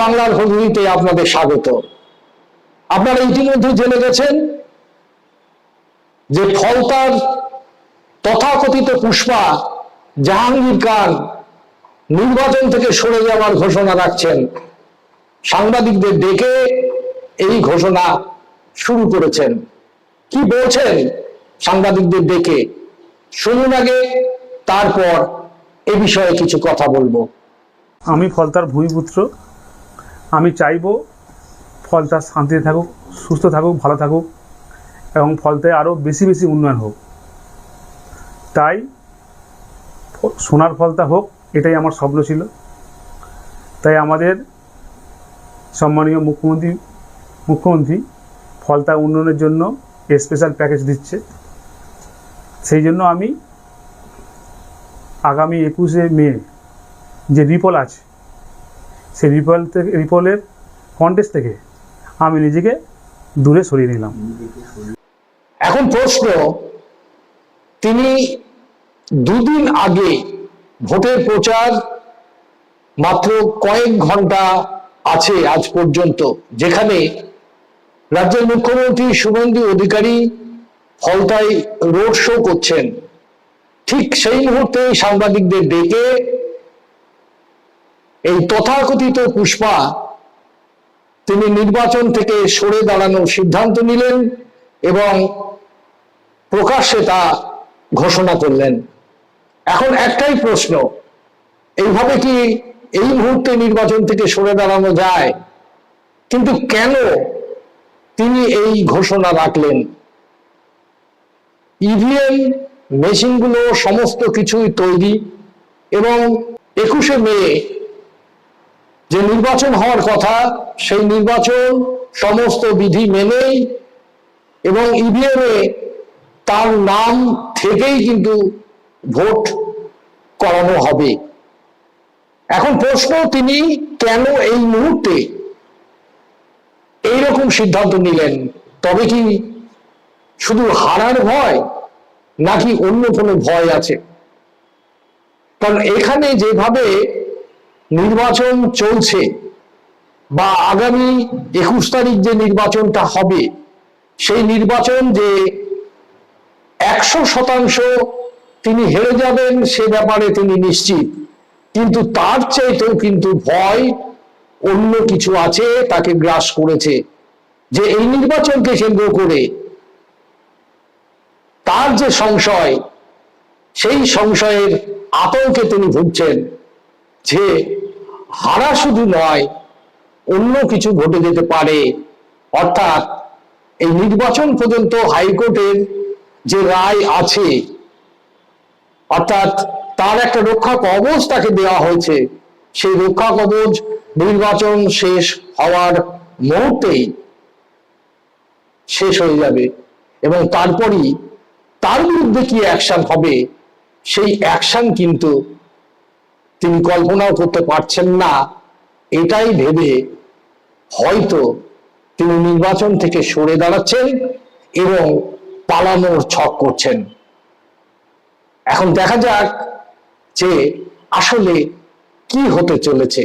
বাংলার হলদিতে আপনাদের স্বাগত। আপনারা ইতিমধ্যে জেনে গেছেন যে ফলতার তথাকথিত পুষ্পা জাহাঙ্গীর খান নির্বাচন থেকে সরে যাওয়ার ঘোষণা রাখছেন। সাংবাদিকদের ডেকে এই ঘোষণা শুরু করেছেন। কি বলছেন সাংবাদিকদের ডেকে শুনুন আগে, তারপর এ বিষয়ে কিছু কথা বলবো। আমি ফলতার ভূমিপুত্র। আমি চাইব ফলতা শান্তিতে থাকুক, সুস্থ থাকুক, ভালো থাকুক এবং ফলতায় আরও বেশি বেশি উন্নয়ন হোক। তাই সোনার ফলতা হোক, এটাই আমার স্বপ্ন ছিল। তাই আমাদের সম্মানীয় মুখ্যমন্ত্রী ফলতা উন্নয়নের জন্য স্পেশাল প্যাকেজ দিচ্ছে। সেই জন্য আমি আগামী 21শে মে যে রিপল আছে, সেই রিপলের কন্টেস্ট থেকে আমি নিজেকে দূরে সরিয়ে নিলাম। এখন প্রশ্ন, তিনি দুদিন আগে ভোটের প্রচার মাত্র কয়েক ঘন্টা আছে আজ পর্যন্ত, যেখানে রাজ্যের মুখ্যমন্ত্রী শুভেন্দু অধিকারী ফলতায় রোড শো করছেন, ঠিক সেই মুহূর্তে সাংবাদিকদের ডেকে এই তথাকথিত পুষ্পা তিনি নির্বাচন থেকে সরে দাঁড়ানোর সিদ্ধান্ত নিলেন এবং প্রকাশ্যে তা ঘোষণা করলেন। এখন একটাই প্রশ্ন, এইভাবে কি এই মুহূর্তে নির্বাচন থেকে সরে দাঁড়ানো যায়? কিন্তু কেন তিনি এই ঘোষণা রাখলেন? ইভিএম মেশিনগুলো সমস্ত কিছুই তৈরি এবং 21শে মে যে নির্বাচন হওয়ার কথা, সেই নির্বাচন সমস্ত বিধি মেনেই এবং ইভিএমে তার নাম থেকেই কিন্তু ভোট করানো হবে। এখন প্রশ্ন, তিনি কেন এই মুহূর্তে এইরকম সিদ্ধান্ত নিলেন? তবে কি শুধু হারার ভয়, নাকি অন্য কোনো ভয় আছে? কারণ এখানে যেভাবে নির্বাচন চলছে বা আগামী 21 তারিখ যে নির্বাচনটা হবে, সেই নির্বাচন যে 100% তিনি হেরে যাবেন সে ব্যাপারে তিনি নিশ্চিত, কিন্তু তার চাইতেও কিন্তু ভয় অন্য কিছু আছে, তাকে গ্রাস করেছে। যে এই নির্বাচনকে কেন্দ্র করে তার যে সংশয়, সেই সংশয়ের আতঙ্কে তিনি ভুগছেন যে হারা শুধু নয়, অন্য কিছু ঘটে যেতে পারে। অর্থাৎ এই নির্বাচন পর্যন্ত হাইকোর্টের যে রায় আছে, অর্থাৎ তার একটা রক্ষা কবচ তাকে দেওয়া হয়েছে, সেই রক্ষা কবচ নির্বাচন শেষ হওয়ার মুহূর্তেই শেষ হয়ে যাবে এবং তারপরই তার বিরুদ্ধে কি অ্যাকশন হবে, সেই অ্যাকশন কিন্তু তিনি কল্পনাও করতে পারছেন না। এটাই ভেবে হয়তো তিনি নির্বাচন থেকে সরে দাঁড়াচ্ছেন এবং পালানোর ছক করছেন। এখন দেখা যাক যে আসলে কি হতে চলেছে।